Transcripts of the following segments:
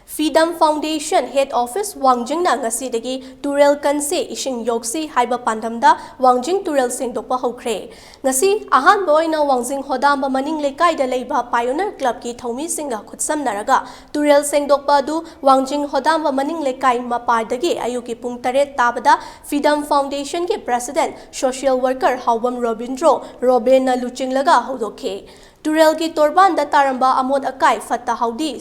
Freedom Foundation Head Office Wangjing na ngasidagi Turel Kansi Esing Yoksi haiba pandamda Wangjing Turel sengdokpa houkhre. Ngasi ahan boy na Wangjing hodamba maning lekai da leiba Pioneer Club ki thomi singa khutsam naraga Turel sengdokpa du Wangjing hodamba maning lekai mapardagi ayuki pung 8 tabada Freedom Foundation ki President Social Worker Haubam Robin na luchinglaga hodokhe. Turel ki torban da taramba amod akai fatta haudi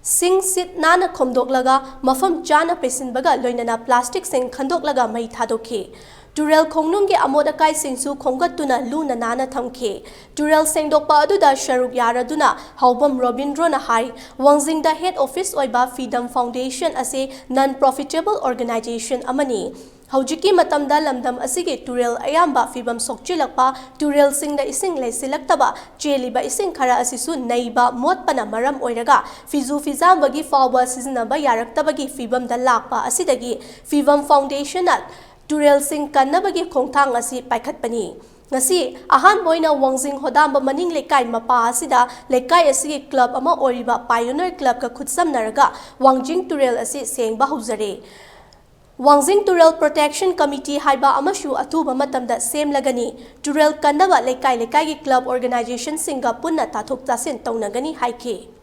sing sit nana khomdok laga mafam jana pesin baga loinana plastic sing khandok laga mai thadokhe. Turel khongnung ge amoda kai singsu khonggatuna luna nana thamkhe. Turel sengdokpa aduda sharuk yaraduna Haubam Robindro na hai Wangjing da head office oiba Freedom Foundation ase non-profitable organization amani. Haujiki matamda lamdam asige Turel ayamba fibam sokchilakpa Turel singda ising leisilaktaba cheliba ising khara asisu naiba motpana maram oiraga fizu fizam bagi fawba sizinaba yaraktabagi fibam da lakpa asidagi Freedom Foundation at Turel sing kannabagi khongthang asi paikhatpani. Ngasi ahan boyna Wangjing hodamba maning lekai mapa asida lekai asigi club ama oriba Pioneer Club ka khutsam naraga Wangjing Turel asi sengba huzare. Wangjing Turel Protection Committee haiba amashu athuba matamda semlagani Turel kannaba lekai ki club organization singa punna tathok tasin taunagani haike.